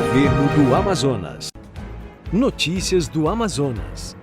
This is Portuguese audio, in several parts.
Governo do Amazonas. Notícias do Amazonas.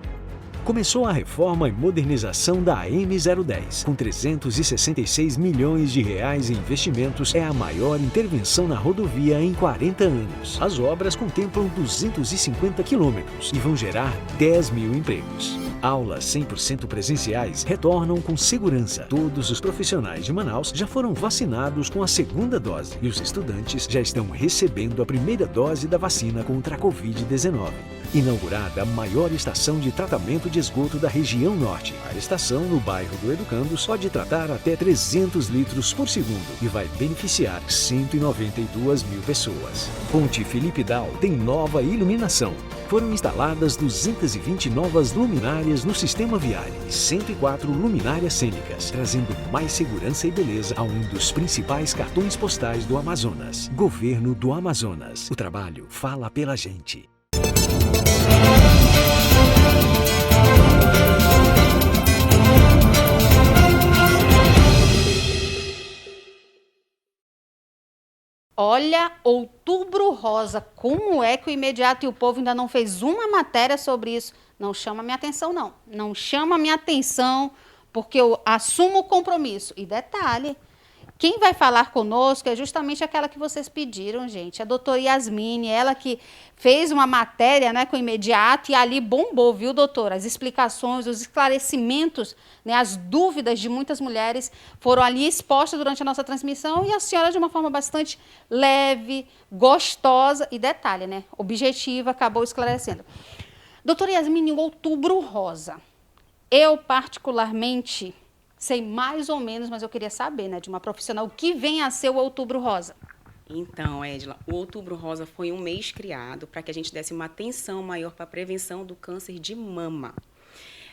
Começou a reforma e modernização da AM010. Com 366 milhões de reais em investimentos, é a maior intervenção na rodovia em 40 anos. As obras contemplam 250 quilômetros e vão gerar 10 mil empregos. Aulas 100% presenciais retornam com segurança. Todos os profissionais de Manaus já foram vacinados com a segunda dose e os estudantes já estão recebendo a primeira dose da vacina contra a Covid-19. Inaugurada a maior estação de tratamento de esgoto da região norte. A estação, no bairro do Educandos, pode tratar até 300 litros por segundo e vai beneficiar 192 mil pessoas. Ponte Felipe Dal tem nova iluminação. Foram instaladas 220 novas luminárias no sistema viário e 104 luminárias cênicas, trazendo mais segurança e beleza a um dos principais cartões postais do Amazonas. Governo do Amazonas. O trabalho fala pela gente. Olha, Outubro Rosa, como é que o Imediato e o Povo ainda não fez uma matéria sobre isso? Não chama minha atenção, não. Não chama minha atenção, porque eu assumo o compromisso. E detalhe, quem vai falar conosco é justamente aquela que vocês pediram, gente. A doutora Yasmine, ela que fez uma matéria, né, com o Imediato e ali bombou, viu, doutora? As explicações, os esclarecimentos, né, as dúvidas de muitas mulheres foram ali expostas durante a nossa transmissão e a senhora, de uma forma bastante leve, gostosa e, detalhe, né, objetiva, acabou esclarecendo. Doutora Yasmine, o Outubro Rosa. Eu, particularmente, sei mais ou menos, mas eu queria saber, né, de uma profissional, o que vem a ser o Outubro Rosa? Então, Edila, o Outubro Rosa foi um mês criado para que a gente desse uma atenção maior para a prevenção do câncer de mama.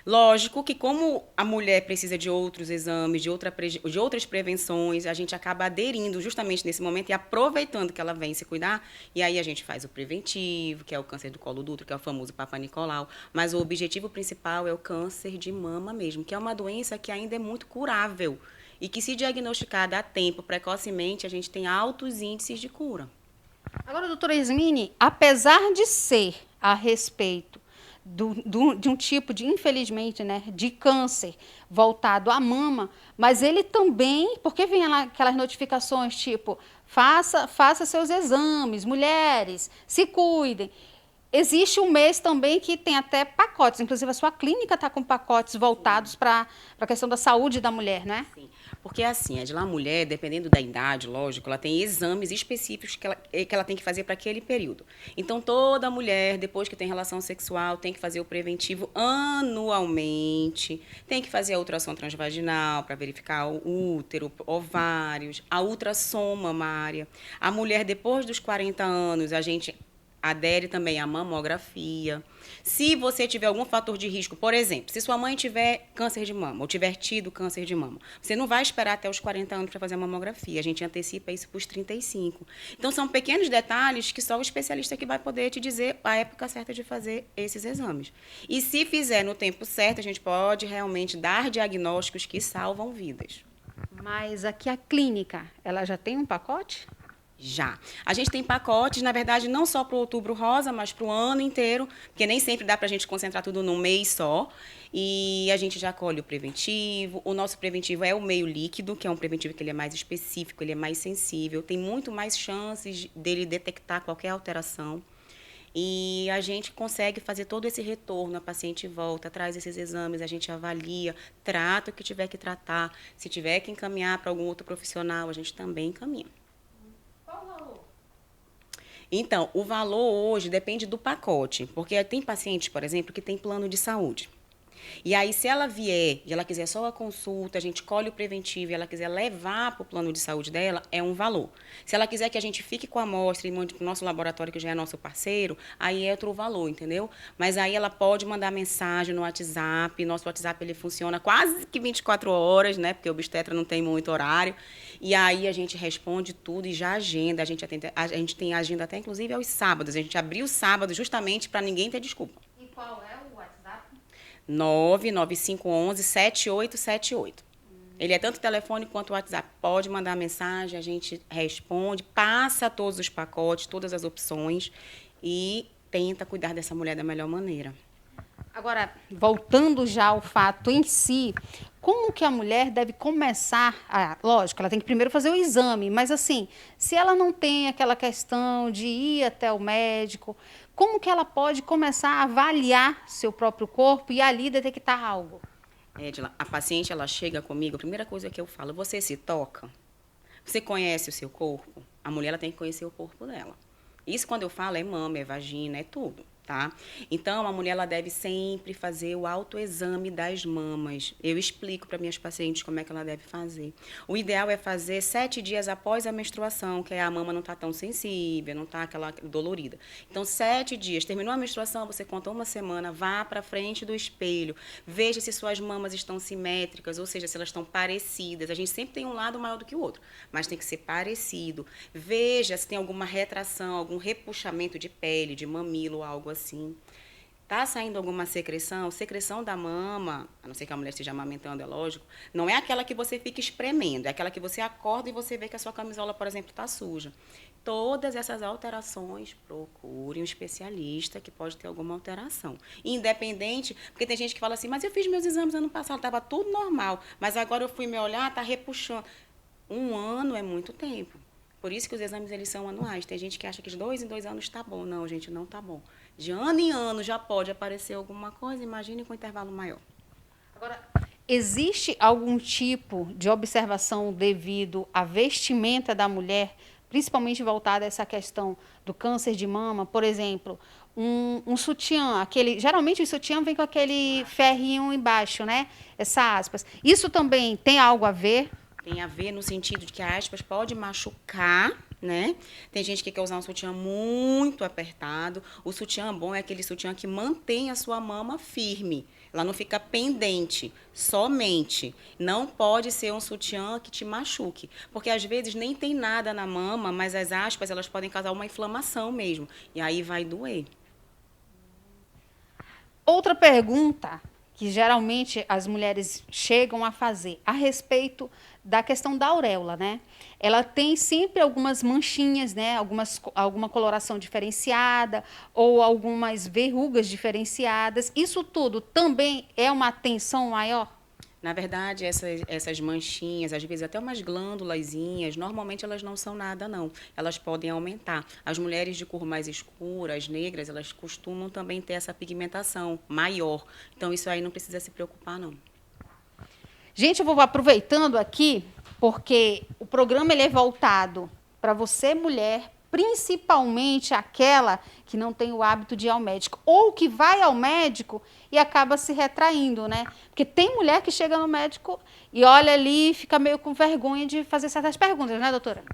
Lógico que como a mulher precisa de outros exames, de outras prevenções, a gente acaba aderindo justamente nesse momento e aproveitando que ela vem se cuidar, e aí a gente faz o preventivo, que é o câncer do colo do útero, que é o famoso Papa Nicolau, mas o objetivo principal é o câncer de mama mesmo, que é uma doença que ainda é muito curável e que, se diagnosticada a tempo, precocemente, a gente tem altos índices de cura. Agora, doutora Yasmine, apesar de ser a respeito de um tipo de, infelizmente, né, de câncer voltado à mama, mas ele também, porque vem lá aquelas notificações tipo, faça seus exames, mulheres, se cuidem. Existe um mês também que tem até pacotes, inclusive a sua clínica está com pacotes voltados para a questão da saúde da mulher, né? Sim, porque assim, a mulher, dependendo da idade, lógico, ela tem exames específicos que ela tem que fazer para aquele período. Então, toda mulher, depois que tem relação sexual, tem que fazer o preventivo anualmente, tem que fazer a ultrassom transvaginal para verificar o útero, ovários, a ultrassom mamária. A mulher, depois dos 40 anos, a gente adere também à mamografia. Se você tiver algum fator de risco, por exemplo, se sua mãe tiver câncer de mama ou tiver tido câncer de mama, você não vai esperar até os 40 anos para fazer a mamografia. A gente antecipa isso para os 35. Então, são pequenos detalhes que só o especialista que vai poder te dizer a época certa de fazer esses exames. E se fizer no tempo certo, a gente pode realmente dar diagnósticos que salvam vidas. Mas aqui a clínica, ela já tem um pacote? Já. A gente tem pacotes, na verdade, não só para o Outubro Rosa, mas para o ano inteiro, porque nem sempre dá para a gente concentrar tudo num mês só. E a gente já colhe o preventivo. O nosso preventivo é o meio líquido, que é um preventivo que ele é mais específico, ele é mais sensível, tem muito mais chances dele detectar qualquer alteração. E a gente consegue fazer todo esse retorno, a paciente volta, traz esses exames, a gente avalia, trata o que tiver que tratar. Se tiver que encaminhar para algum outro profissional, a gente também encaminha. Então, o valor hoje depende do pacote, porque tem pacientes, por exemplo, que tem plano de saúde. E aí, se ela vier e ela quiser só a consulta, a gente colhe o preventivo e ela quiser levar para o plano de saúde dela, é um valor. Se ela quiser que a gente fique com a amostra e mande para o nosso laboratório, que já é nosso parceiro, aí é outro valor, entendeu? Mas aí ela pode mandar mensagem no WhatsApp. Nosso WhatsApp ele funciona quase que 24 horas, né? Porque o obstetra não tem muito horário. E aí a gente responde tudo e já agenda. A gente tem agenda até, inclusive, aos sábados. A gente abriu o sábado justamente para ninguém ter desculpa. E qual é o WhatsApp? 99511-7878. Ele é tanto telefone quanto WhatsApp. Pode mandar mensagem, a gente responde, passa todos os pacotes, todas as opções e tenta cuidar dessa mulher da melhor maneira. Agora, voltando já ao fato em si, como que a mulher deve começar lógico, ela tem que primeiro fazer o exame, mas assim, se ela não tem aquela questão de ir até o médico, como que ela pode começar a avaliar seu próprio corpo e ali detectar algo? Edila, a paciente, ela chega comigo, a primeira coisa que eu falo, você se toca? Você conhece o seu corpo? A mulher, ela tem que conhecer o corpo dela. Isso, quando eu falo, é mama, é vagina, é tudo. Tá? Então, a mulher ela deve sempre fazer o autoexame das mamas. Eu explico para minhas pacientes como é que ela deve fazer. O ideal é fazer 7 dias após a menstruação, que a mama não está tão sensível, não está aquela dolorida. Então, 7 dias. Terminou a menstruação, você conta uma semana, vá para frente do espelho, veja se suas mamas estão simétricas, ou seja, se elas estão parecidas. A gente sempre tem um lado maior do que o outro, mas tem que ser parecido. Veja se tem alguma retração, algum repuxamento de pele, de mamilo, algo assim. Tá saindo alguma secreção? Secreção da mama, a não ser que a mulher esteja amamentando, é lógico, não é aquela que você fica espremendo, é aquela que você acorda e você vê que a sua camisola, por exemplo, está suja. Todas essas alterações, procure um especialista que pode ter alguma alteração. Independente, porque tem gente que fala assim, mas eu fiz meus exames ano passado, estava tudo normal, mas agora eu fui me olhar, está repuxando. 1 ano é muito tempo. Por isso que os exames eles são anuais. Tem gente que acha que de 2 em 2 anos está bom. Não, gente, não está bom. De ano em ano já pode aparecer alguma coisa, imagine com intervalo maior. Agora, existe algum tipo de observação devido à vestimenta da mulher, principalmente voltada a essa questão do câncer de mama? Por exemplo, um sutiã, geralmente o sutiã vem com aquele ferrinho embaixo, né? Essa aspas. Isso também tem algo a ver? Tem a ver no sentido de que a aspas pode machucar, né? Tem gente que quer usar um sutiã muito apertado. O sutiã bom é aquele sutiã que mantém a sua mama firme. Ela não fica pendente, somente. Não pode ser um sutiã que te machuque. Porque, às vezes, nem tem nada na mama, mas as aspas, elas podem causar uma inflamação mesmo. E aí vai doer. Outra pergunta que geralmente as mulheres chegam a fazer a respeito da questão da auréola, né? Ela tem sempre algumas manchinhas, né? Alguma coloração diferenciada ou algumas verrugas diferenciadas. Isso tudo também é uma atenção maior? Na verdade, essas manchinhas, às vezes até umas glândulazinhas, normalmente elas não são nada, não. Elas podem aumentar. As mulheres de cor mais escura, as negras, elas costumam também ter essa pigmentação maior. Então, isso aí não precisa se preocupar, não. Gente, eu vou aproveitando aqui, porque o programa ele é voltado para você, mulher, principalmente aquela que não tem o hábito de ir ao médico, ou que vai ao médico e acaba se retraindo, né? Porque tem mulher que chega no médico e olha ali e fica meio com vergonha de fazer certas perguntas, né, doutora?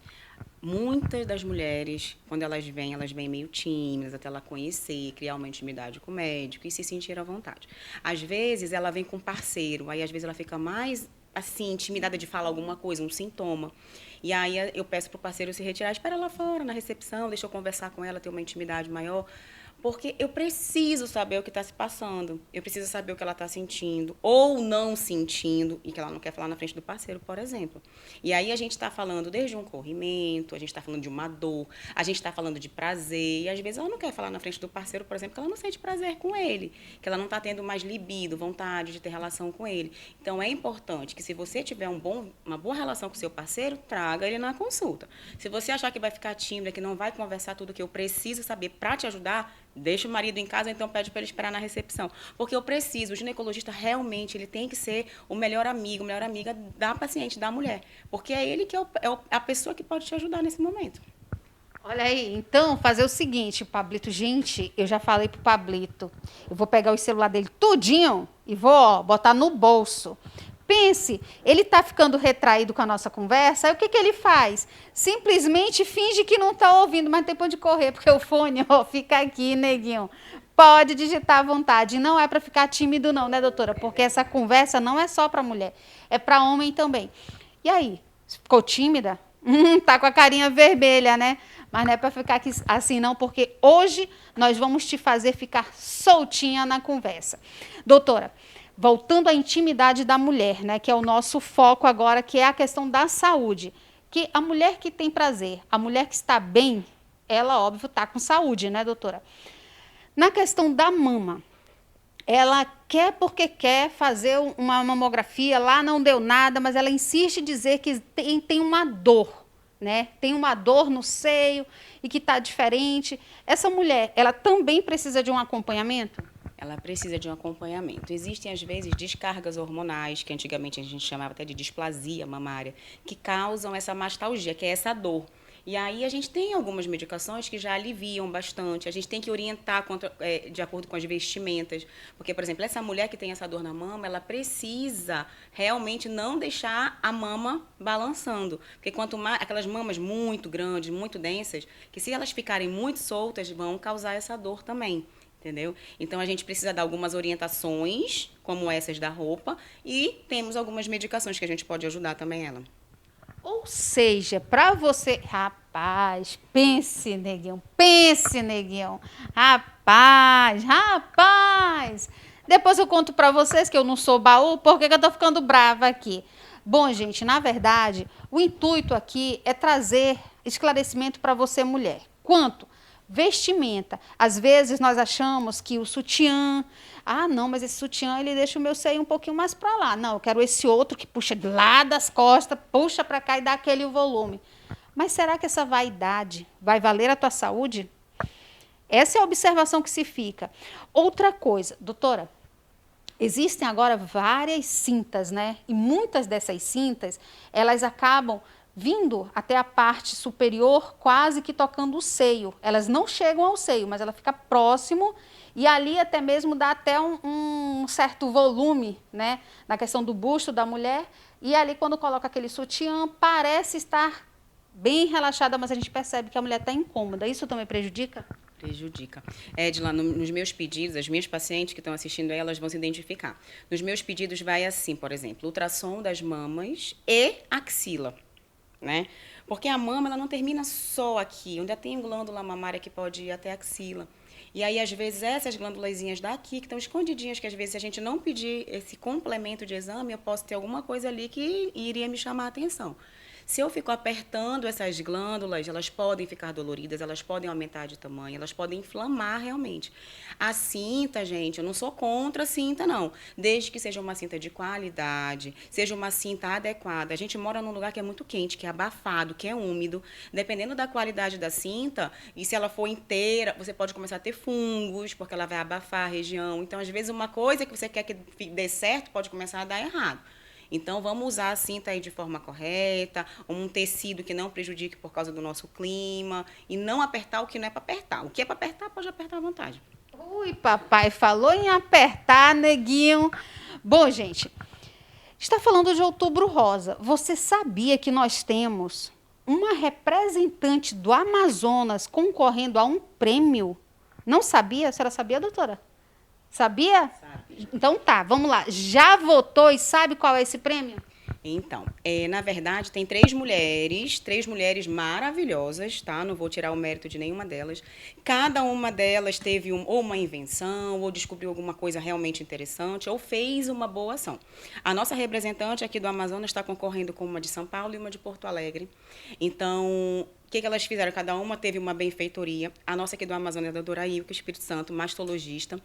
Muitas das mulheres, quando elas vêm meio tímidas, até ela conhecer, criar uma intimidade com o médico e se sentir à vontade. Às vezes, ela vem com um parceiro, aí às vezes ela fica mais, assim, intimidada de falar alguma coisa, um sintoma. E aí eu peço para o parceiro se retirar, espera lá fora, na recepção, deixa eu conversar com ela, ter uma intimidade maior. Porque eu preciso saber o que está se passando. Eu preciso saber o que ela está sentindo ou não sentindo e que ela não quer falar na frente do parceiro, por exemplo. E aí a gente está falando desde um corrimento, a gente está falando de uma dor, a gente está falando de prazer. E às vezes ela não quer falar na frente do parceiro, por exemplo, que ela não sente prazer com ele, que ela não está tendo mais libido, vontade de ter relação com ele. Então é importante que se você tiver uma boa relação com o seu parceiro, traga ele na consulta. Se você achar que vai ficar tímida, que não vai conversar tudo que eu preciso saber para te ajudar, deixa o marido em casa, então pede para ele esperar na recepção. Porque eu preciso, o ginecologista realmente ele tem que ser o melhor amigo, a melhor amiga da paciente, da mulher. Porque é ele que é a pessoa que pode te ajudar nesse momento. Olha aí, então, fazer o seguinte, Pablito. Gente, eu já falei pro Pablito. Eu vou pegar o celular dele tudinho e vou botar no bolso. Pense, ele está ficando retraído com a nossa conversa, aí o que ele faz? Simplesmente finge que não está ouvindo, mas tem pra onde correr, porque o fone fica aqui, neguinho. Pode digitar à vontade. Não é para ficar tímido não, né, doutora? Porque essa conversa não é só para mulher, é para homem também. E aí, ficou tímida? Tá com a carinha vermelha, né? Mas não é para ficar aqui assim não, porque hoje nós vamos te fazer ficar soltinha na conversa. Doutora, voltando à intimidade da mulher, né, que é o nosso foco agora, que é a questão da saúde. Que a mulher que tem prazer, a mulher que está bem, ela, óbvio, está com saúde, né, doutora? Na questão da mama, ela quer porque quer fazer uma mamografia, lá não deu nada, mas ela insiste em dizer que tem uma dor, né? Tem uma dor no seio e que está diferente. Essa mulher, ela também precisa de um acompanhamento? Ela precisa de um acompanhamento. Existem, às vezes, descargas hormonais, que antigamente a gente chamava até de displasia mamária, que causam essa mastalgia, que é essa dor. E aí a gente tem algumas medicações que já aliviam bastante. A gente tem que orientar de acordo com as vestimentas. Porque, por exemplo, essa mulher que tem essa dor na mama, ela precisa realmente não deixar a mama balançando. Porque quanto mais aquelas mamas muito grandes, muito densas, que se elas ficarem muito soltas, vão causar essa dor também. Entendeu? Então, a gente precisa dar algumas orientações, como essas da roupa, e temos algumas medicações que a gente pode ajudar também ela. Ou seja, para você... Rapaz, pense, neguinho, pense, neguinho. Rapaz. Depois eu conto para vocês que eu não sou baú, porque que eu estou ficando brava aqui. Bom, gente, na verdade, o intuito aqui é trazer esclarecimento para você, mulher. Quanto? Vestimenta. Às vezes nós achamos que o sutiã, não, mas esse sutiã ele deixa o meu seio um pouquinho mais para lá. Não, eu quero esse outro que puxa de lá das costas, puxa para cá e dá aquele volume. Mas será que essa vaidade vai valer a tua saúde? Essa é a observação que se fica. Outra coisa, doutora, existem agora várias cintas, né? E muitas dessas cintas, elas acabam vindo até a parte superior, quase que tocando o seio. Elas não chegam ao seio, mas ela fica próximo e ali até mesmo dá até um certo volume, né, na questão do busto da mulher. E ali, quando coloca aquele sutiã, parece estar bem relaxada, mas a gente percebe que a mulher está incômoda. Isso também prejudica? Prejudica. Edila, nos meus pedidos, as minhas pacientes que estão assistindo aí, elas vão se identificar. Nos meus pedidos vai assim, por exemplo, ultrassom das mamas e axila. Né? Porque a mama ela não termina só aqui, ainda tem glândula mamária que pode ir até a axila. E aí, às vezes, essas glândulazinhas daqui, que estão escondidinhas, que às vezes, se a gente não pedir esse complemento de exame, eu posso ter alguma coisa ali que iria me chamar a atenção. Se eu fico apertando essas glândulas, elas podem ficar doloridas, elas podem aumentar de tamanho, elas podem inflamar realmente. A cinta, gente, eu não sou contra a cinta, não. Desde que seja uma cinta de qualidade, seja uma cinta adequada. A gente mora num lugar que é muito quente, que é abafado, que é úmido. Dependendo da qualidade da cinta, e se ela for inteira, você pode começar a ter fungos, porque ela vai abafar a região. Então, às vezes, uma coisa que você quer que dê certo pode começar a dar errado. Então, vamos usar a cinta aí de forma correta, um tecido que não prejudique por causa do nosso clima, e não apertar o que não é para apertar. O que é para apertar, pode apertar à vontade. Ui, papai, falou em apertar, neguinho. Bom, gente, está falando de Outubro Rosa. Você sabia que nós temos uma representante do Amazonas concorrendo a um prêmio? Não sabia? A senhora sabia, doutora? Sabia? Sabe. Então tá, vamos lá. Já votou e sabe qual é esse prêmio? Então, na verdade, tem três mulheres maravilhosas, tá? Não vou tirar o mérito de nenhuma delas. Cada uma delas teve ou uma invenção, ou descobriu alguma coisa realmente interessante, ou fez uma boa ação. A nossa representante aqui do Amazonas está concorrendo com uma de São Paulo e uma de Porto Alegre. Então, o que elas fizeram? Cada uma teve uma benfeitoria. A nossa aqui do Amazonas é da doutora Ilka Espírito Santo, mastologista.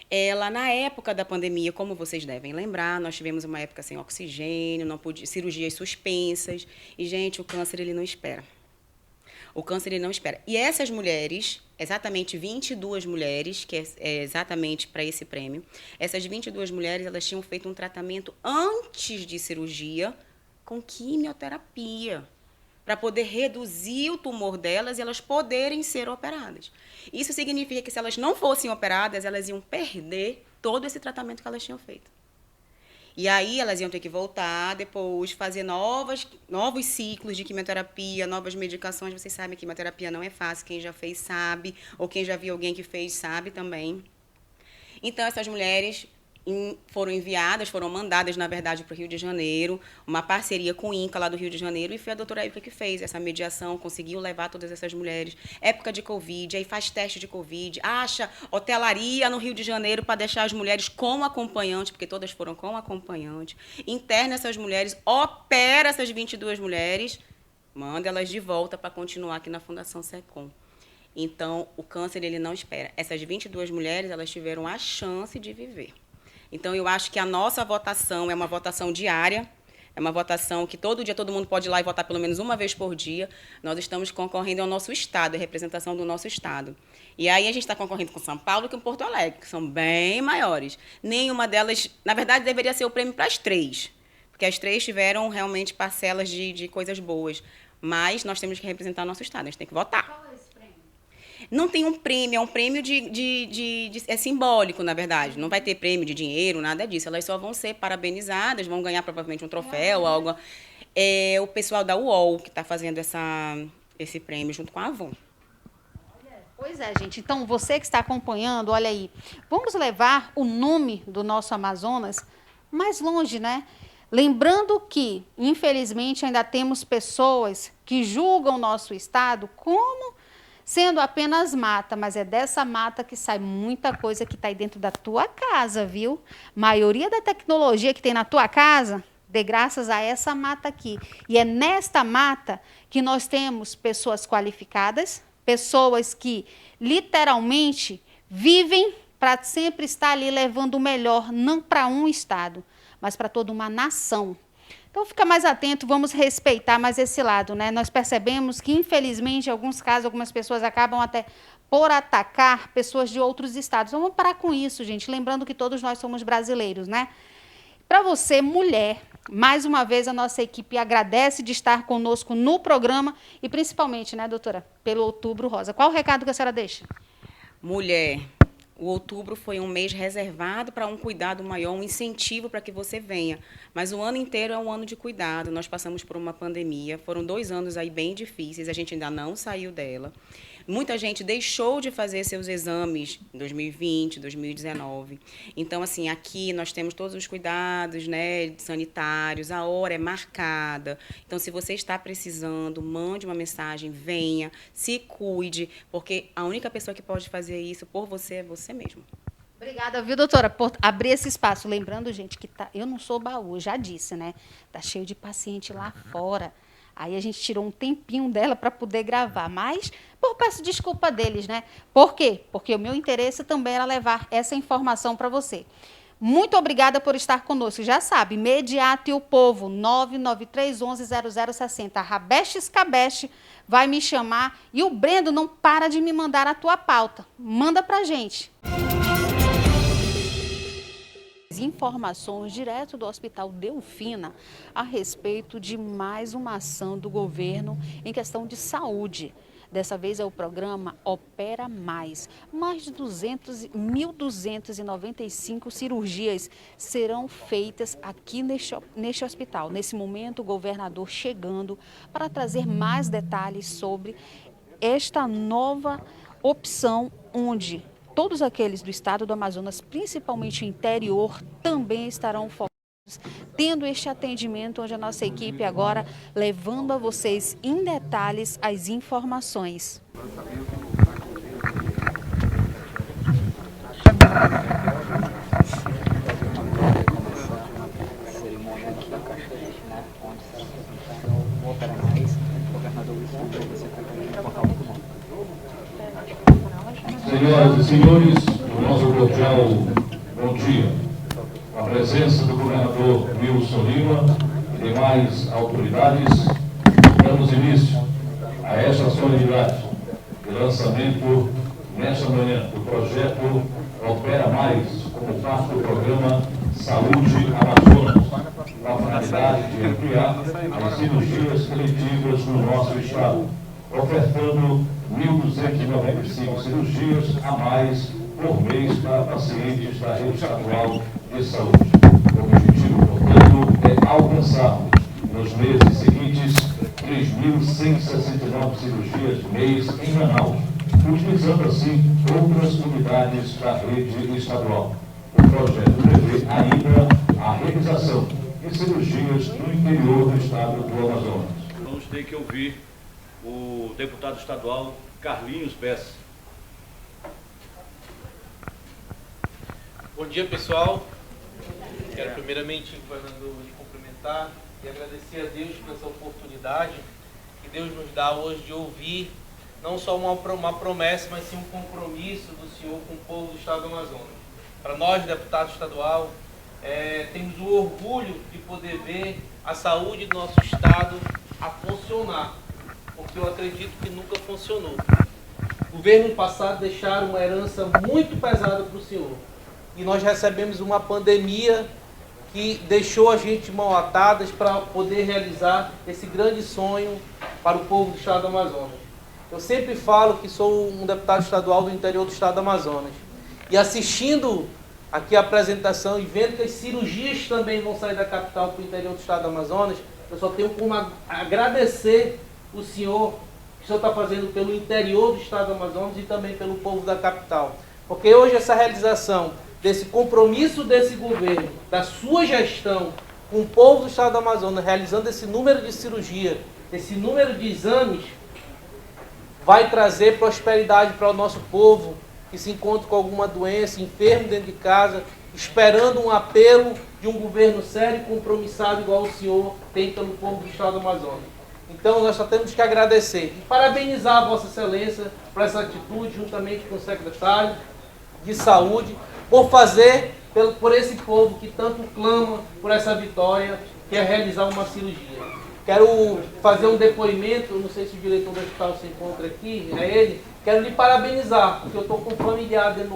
Ela, na época da pandemia, como vocês devem lembrar, nós tivemos uma época sem oxigênio, não podia, cirurgias suspensas. E, gente, o câncer, ele não espera. O câncer, ele não espera. E essas mulheres, exatamente 22 mulheres, que é exatamente para esse prêmio, essas 22 mulheres, elas tinham feito um tratamento antes de cirurgia com quimioterapia, para poder reduzir o tumor delas e elas poderem ser operadas. Isso significa que se elas não fossem operadas, elas iam perder todo esse tratamento que elas tinham feito. E aí elas iam ter que voltar depois, fazer novos ciclos de quimioterapia, novas medicações. Vocês sabem que quimioterapia não é fácil, quem já fez sabe, ou quem já viu alguém que fez sabe também. Então, essas mulheres foram enviadas, foram mandadas, na verdade, para o Rio de Janeiro, uma parceria com o INCA, lá do Rio de Janeiro, e foi a doutora Érica que fez essa mediação, conseguiu levar todas essas mulheres. Época de Covid, aí faz teste de Covid, acha hotelaria no Rio de Janeiro para deixar as mulheres com acompanhante, porque todas foram com acompanhante, interna essas mulheres, opera essas 22 mulheres, manda elas de volta para continuar aqui na Fundação SECOM. Então, o câncer, ele não espera. Essas 22 mulheres, elas tiveram a chance de viver. Então, eu acho que a nossa votação é uma votação diária, é uma votação que todo dia todo mundo pode ir lá e votar pelo menos uma vez por dia. Nós estamos concorrendo ao nosso Estado, a representação do nosso Estado. E aí a gente está concorrendo com São Paulo e com Porto Alegre, que são bem maiores. Nenhuma delas, na verdade, deveria ser o prêmio para as 3, porque as 3 tiveram realmente parcelas de coisas boas. Mas nós temos que representar o nosso Estado, a gente tem que votar. Qual é esse prêmio? Não tem um prêmio, é um prêmio é simbólico, na verdade. Não vai ter prêmio de dinheiro, nada disso. Elas só vão ser parabenizadas, vão ganhar provavelmente um troféu, algo. É o pessoal da UOL que está fazendo esse prêmio junto com a Avon. Pois é, gente. Então, você que está acompanhando, olha aí, vamos levar o nome do nosso Amazonas mais longe, né? Lembrando que, infelizmente, ainda temos pessoas que julgam o nosso estado como sendo apenas mata, mas é dessa mata que sai muita coisa que está aí dentro da tua casa, viu? Maioria da tecnologia que tem na tua casa, de graças a essa mata aqui. E é nesta mata que nós temos pessoas qualificadas, pessoas que literalmente vivem para sempre estar ali levando o melhor, não para um estado, mas para toda uma nação. Então, fica mais atento, vamos respeitar mais esse lado, né? Nós percebemos que, infelizmente, em alguns casos, algumas pessoas acabam até por atacar pessoas de outros estados. Então, vamos parar com isso, gente. Lembrando que todos nós somos brasileiros, né? Para você, mulher, mais uma vez a nossa equipe agradece de estar conosco no programa e, principalmente, né, doutora, pelo Outubro Rosa. Qual o recado que a senhora deixa? Mulher, o outubro foi um mês reservado para um cuidado maior, um incentivo para que você venha. Mas o ano inteiro é um ano de cuidado. Nós passamos por uma pandemia, foram 2 anos aí bem difíceis, a gente ainda não saiu dela. Muita gente deixou de fazer seus exames em 2020, 2019. Então, assim, aqui nós temos todos os cuidados, né, sanitários, a hora é marcada. Então, se você está precisando, mande uma mensagem, venha, se cuide, porque a única pessoa que pode fazer isso por você é você mesmo. Obrigada, viu, doutora, por abrir esse espaço. Lembrando, gente, que eu não sou baú, já disse, né? Tá cheio de paciente lá fora. Aí a gente tirou um tempinho dela para poder gravar, mas peço desculpa deles, né? Por quê? Porque o meu interesse também era levar essa informação para você. Muito obrigada por estar conosco. Já sabe, Mediate o Povo, 993110060. A Rabeste Escabeste vai me chamar e o Brendo não para de me mandar a tua pauta. Manda para gente. Informações direto do Hospital Delfina a respeito de mais uma ação do governo em questão de saúde. Dessa vez é o programa Opera Mais. Mais de 1.295 cirurgias serão feitas aqui neste hospital. Nesse momento, o governador chegando para trazer mais detalhes sobre esta nova opção onde todos aqueles do estado do Amazonas, principalmente o interior, também estarão focados, tendo este atendimento, onde a nossa equipe agora levando a vocês em detalhes as informações. Senhoras e senhores, o nosso cordial bom dia. Com a presença do governador Wilson Lima e demais autoridades, damos início a esta solenidade de lançamento nesta manhã do projeto Opera Mais, como parte do programa Saúde Amazonas, com a finalidade de ampliar as cirurgias eletivas no nosso estado, ofertando 1.295 cirurgias a mais por mês para pacientes da rede estadual de saúde. O objetivo, portanto, é alcançarmos nos meses seguintes 3.169 cirurgias por mês em Manaus, utilizando assim outras unidades da rede estadual. O projeto prevê ainda a realização de cirurgias no interior do estado do Amazonas. Vamos ter que ouvir o deputado estadual Carlinhos Bessa. Bom dia, pessoal. Quero primeiramente, governador, lhe cumprimentar e agradecer a Deus por essa oportunidade que Deus nos dá hoje de ouvir não só uma promessa, mas sim um compromisso do senhor com o povo do estado do Amazonas. Para nós, deputado estadual, temos o orgulho de poder ver a saúde do nosso estado a funcionar, porque eu acredito que nunca funcionou. O governo passado deixaram uma herança muito pesada para o senhor. E nós recebemos uma pandemia que deixou a gente de mãos atadas para poder realizar esse grande sonho para o povo do estado do Amazonas. Eu sempre falo que sou um deputado estadual do interior do estado do Amazonas. E assistindo aqui a apresentação e vendo que as cirurgias também vão sair da capital para o interior do estado do Amazonas, eu só tenho como agradecer o senhor que o senhor está fazendo pelo interior do estado do Amazonas e também pelo povo da capital. Porque hoje essa realização desse compromisso desse governo, da sua gestão com o povo do estado do Amazonas, realizando esse número de cirurgia, esse número de exames, vai trazer prosperidade para o nosso povo que se encontra com alguma doença, enfermo dentro de casa, esperando um apelo de um governo sério e compromissado igual o senhor tem pelo povo do estado do Amazonas. Então nós só temos que agradecer e parabenizar a Vossa Excelência por essa atitude, juntamente com o secretário de Saúde, por fazer por esse povo que tanto clama por essa vitória, que é realizar uma cirurgia. Quero fazer um depoimento, não sei se o diretor do hospital se encontra aqui, é ele. Quero lhe parabenizar, porque eu estou com um familiar dentro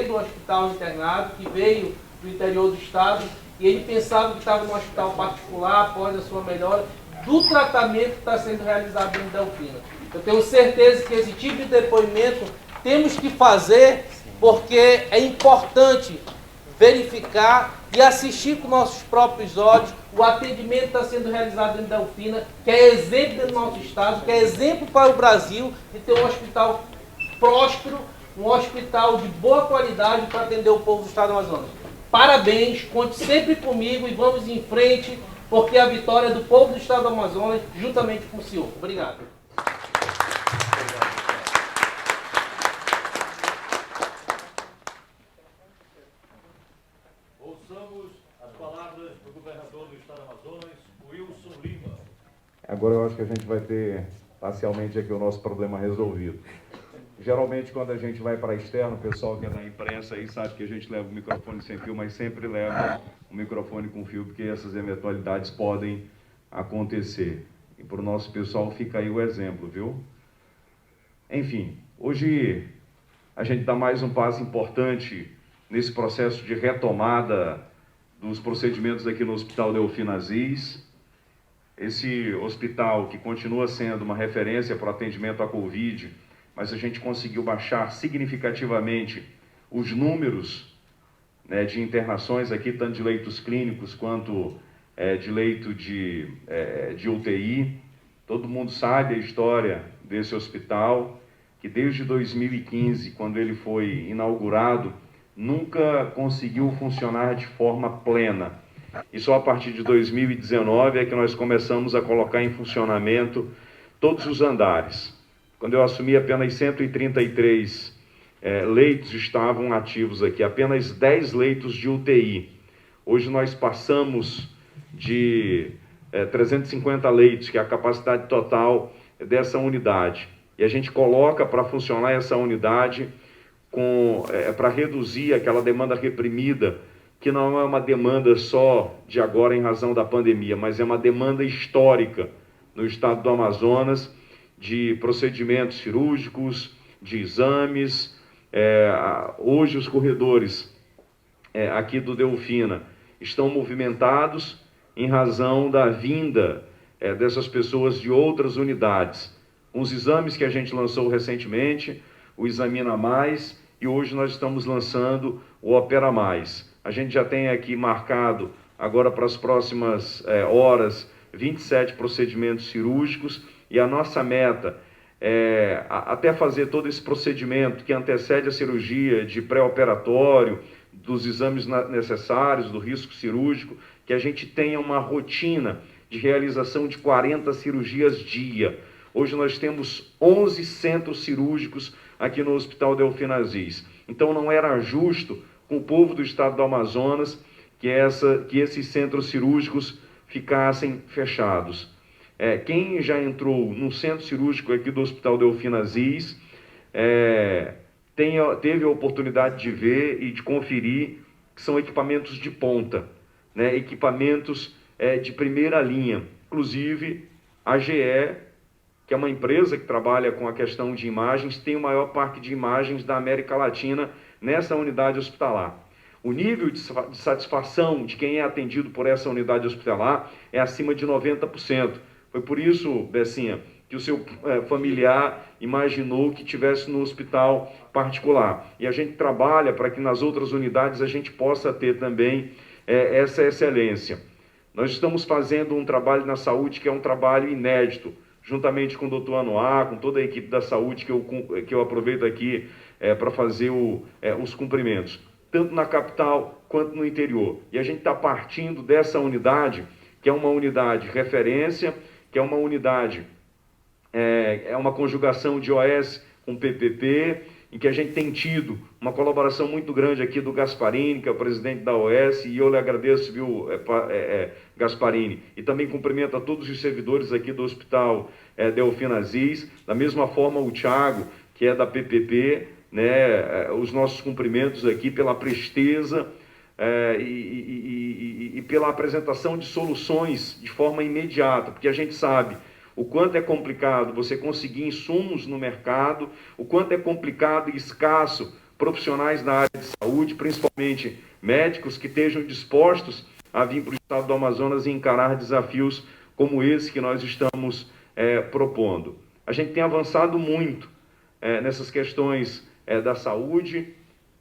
do hospital internado, que veio do interior do estado, e ele pensava que estava no hospital particular, após a sua melhora, do tratamento que está sendo realizado em Delfina. Eu tenho certeza que esse tipo de depoimento temos que fazer, porque é importante verificar e assistir com nossos próprios olhos o atendimento que está sendo realizado em Delfina, que é exemplo do nosso estado, que é exemplo para o Brasil de ter um hospital próspero, um hospital de boa qualidade para atender o povo do estado do Amazonas. Parabéns, conte sempre comigo e vamos em frente, porque a vitória é do povo do estado do Amazonas, juntamente com o senhor. Obrigado. Ouçamos as palavras do governador do estado do Amazonas, Wilson Lima. Agora eu acho que a gente vai ter parcialmente aqui o nosso problema resolvido. Geralmente quando a gente vai para externo, o pessoal que é da imprensa aí sabe que a gente leva o microfone sem fio, mas sempre leva o microfone com fio, porque essas eventualidades podem acontecer. E para o nosso pessoal fica aí o exemplo, viu? Enfim, hoje a gente dá mais um passo importante nesse processo de retomada dos procedimentos aqui no Hospital Delfina Aziz. Esse hospital que continua sendo uma referência para o atendimento à Covid, mas a gente conseguiu baixar significativamente os números, né, de internações aqui, tanto de leitos clínicos quanto de leito de UTI. Todo mundo sabe a história desse hospital, que desde 2015, quando ele foi inaugurado, nunca conseguiu funcionar de forma plena. E só a partir de 2019 é que nós começamos a colocar em funcionamento todos os andares. Quando eu assumi, apenas 133 leitos estavam ativos aqui, apenas 10 leitos de UTI. Hoje nós passamos de 350 leitos, que é a capacidade total dessa unidade. E a gente coloca para funcionar essa unidade para reduzir aquela demanda reprimida, que não é uma demanda só de agora em razão da pandemia, mas é uma demanda histórica no estado do Amazonas, de procedimentos cirúrgicos, de exames. Hoje os corredores aqui do Delfina estão movimentados em razão da vinda dessas pessoas de outras unidades. Uns exames que a gente lançou recentemente, o Examina Mais, e hoje nós estamos lançando o Opera Mais. A gente já tem aqui marcado, agora para as próximas horas, 27 procedimentos cirúrgicos, e a nossa meta até fazer todo esse procedimento que antecede a cirurgia de pré-operatório, dos exames necessários, do risco cirúrgico, que a gente tenha uma rotina de realização de 40 cirurgias dia. Hoje nós temos 11 centros cirúrgicos aqui no Hospital Delfim Aziz. Então não era justo com o povo do estado do Amazonas que esses centros cirúrgicos ficassem fechados. Quem já entrou no centro cirúrgico aqui do Hospital Delfim Aziz teve a oportunidade de ver e de conferir que são equipamentos de ponta, né? Equipamentos de primeira linha. Inclusive, a GE, que é uma empresa que trabalha com a questão de imagens, tem o maior parque de imagens da América Latina nessa unidade hospitalar. O nível de satisfação de quem é atendido por essa unidade hospitalar é acima de 90%. Foi por isso, Bessinha, que o seu familiar imaginou que estivesse no hospital particular. E a gente trabalha para que nas outras unidades a gente possa ter também essa excelência. Nós estamos fazendo um trabalho na saúde que é um trabalho inédito, juntamente com o doutor Anoá, com toda a equipe da saúde, que eu aproveito aqui para fazer os cumprimentos, tanto na capital quanto no interior. E a gente está partindo dessa unidade, que é uma unidade referência, que é uma unidade, é uma conjugação de OS com PPP, em que a gente tem tido uma colaboração muito grande aqui do Gasparini, que é o presidente da OS, e eu lhe agradeço, viu, Gasparini, e também cumprimento a todos os servidores aqui do Hospital Delfim Aziz, da mesma forma o Thiago, que é da PPP, né, os nossos cumprimentos aqui pela presteza e pela apresentação de soluções de forma imediata, porque a gente sabe o quanto é complicado você conseguir insumos no mercado, o quanto é complicado e escasso profissionais na área de saúde, principalmente médicos que estejam dispostos a vir para o estado do Amazonas e encarar desafios como esse que nós estamos propondo. A gente tem avançado muito nessas questões da saúde,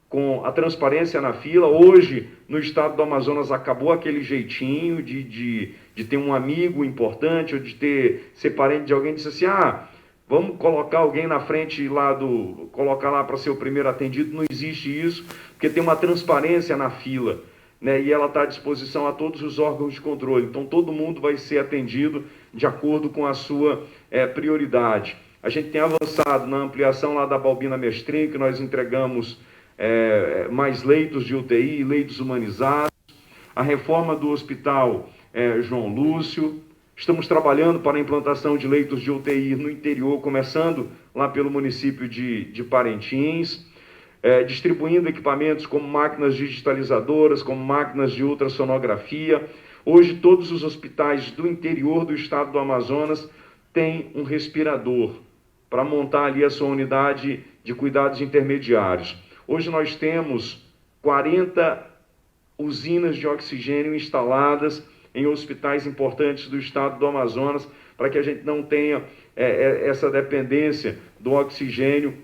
com a transparência na fila. Hoje, no estado do Amazonas, acabou aquele jeitinho de ter um amigo importante, ou de ser parente de alguém, disse assim, vamos colocar alguém na frente colocar lá para ser o primeiro atendido. Não existe isso, porque tem uma transparência na fila, né? E ela está à disposição a todos os órgãos de controle. Então, todo mundo vai ser atendido de acordo com a sua prioridade. A gente tem avançado na ampliação lá da Balbina Mestrinho, que nós entregamos mais leitos de UTI, leitos humanizados, a reforma do Hospital João Lúcio. Estamos trabalhando para a implantação de leitos de UTI no interior, começando lá pelo município de Parintins, distribuindo equipamentos como máquinas digitalizadoras, como máquinas de ultrassonografia. Hoje, todos os hospitais do interior do estado do Amazonas têm um respirador para montar ali a sua unidade de cuidados intermediários. Hoje nós temos 40 usinas de oxigênio instaladas em hospitais importantes do estado do Amazonas, para que a gente não tenha essa dependência do oxigênio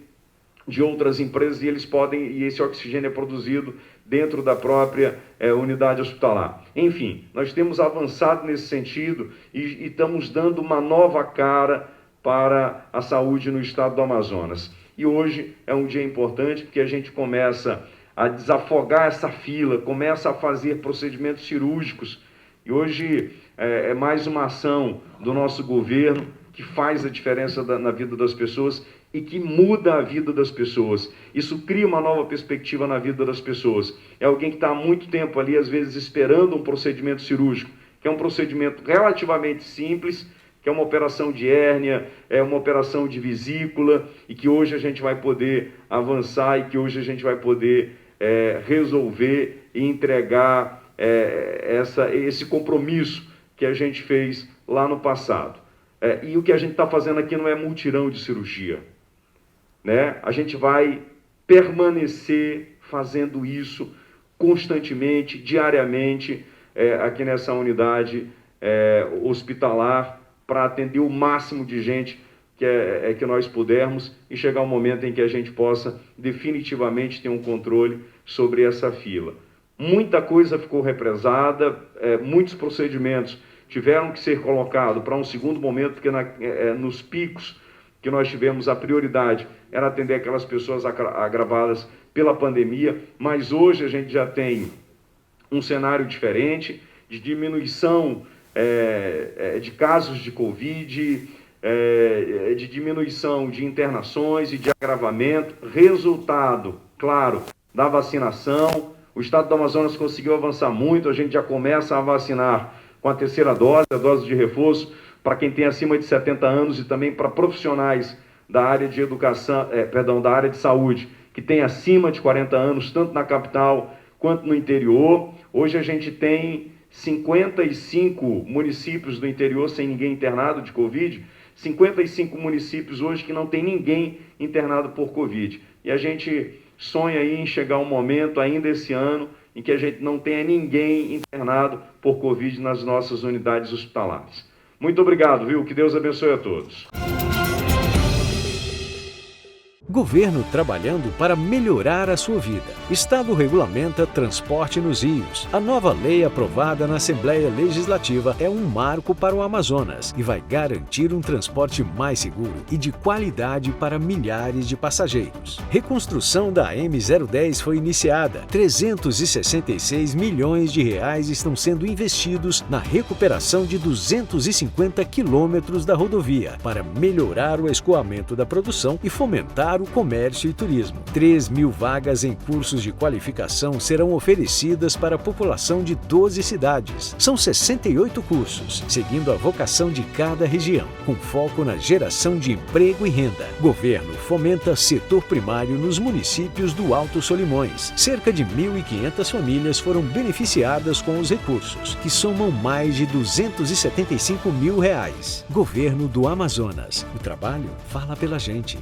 de outras empresas, e esse oxigênio é produzido dentro da própria unidade hospitalar. Enfim, nós temos avançado nesse sentido e estamos dando uma nova cara para a saúde no estado do Amazonas. E hoje é um dia importante, porque a gente começa a desafogar essa fila, começa a fazer procedimentos cirúrgicos. E hoje é mais uma ação do nosso governo que faz a diferença na vida das pessoas e que muda a vida das pessoas. Isso cria uma nova perspectiva na vida das pessoas. É alguém que está há muito tempo ali, às vezes, esperando um procedimento cirúrgico, que é um procedimento relativamente simples, que é uma operação de hérnia, é uma operação de vesícula, e que hoje a gente vai poder avançar e que hoje a gente vai poder resolver e entregar esse compromisso que a gente fez lá no passado. E o que a gente está fazendo aqui não é mutirão de cirurgia, né? A gente vai permanecer fazendo isso constantemente, diariamente, aqui nessa unidade hospitalar, para atender o máximo de gente que nós pudermos e chegar um momento em que a gente possa definitivamente ter um controle sobre essa fila. Muita coisa ficou represada, muitos procedimentos tiveram que ser colocados para um segundo momento, porque nos picos que nós tivemos a prioridade era atender aquelas pessoas agravadas pela pandemia, mas hoje a gente já tem um cenário diferente de diminuição de casos de Covid, de diminuição de internações e de agravamento, resultado, claro, da vacinação. O estado do Amazonas conseguiu avançar muito, a gente já começa a vacinar com a terceira dose, a dose de reforço, para quem tem acima de 70 anos e também para profissionais da área de educação, da área de saúde, que tem acima de 40 anos, tanto na capital quanto no interior. Hoje a gente tem 55 municípios do interior sem ninguém internado de Covid, 55 municípios hoje que não tem ninguém internado por Covid. E a gente sonha aí em chegar um momento ainda esse ano em que a gente não tenha ninguém internado por Covid nas nossas unidades hospitalares. Muito obrigado, viu? Que Deus abençoe a todos. Governo trabalhando para melhorar a sua vida. Estado regulamenta transporte nos rios. A nova lei aprovada na Assembleia Legislativa é um marco para o Amazonas e vai garantir um transporte mais seguro e de qualidade para milhares de passageiros. Reconstrução da M010 foi iniciada. 366 milhões de reais estão sendo investidos na recuperação de 250 quilômetros da rodovia para melhorar o escoamento da produção e fomentar o comércio e turismo. 3.000 vagas em cursos de qualificação serão oferecidas para a população de 12 cidades. São 68 cursos, seguindo a vocação de cada região, com foco na geração de emprego e renda. Governo fomenta setor primário nos municípios do Alto Solimões. Cerca de 1.500 famílias foram beneficiadas com os recursos, que somam mais de 275 mil reais. Governo do Amazonas. O trabalho fala pela gente.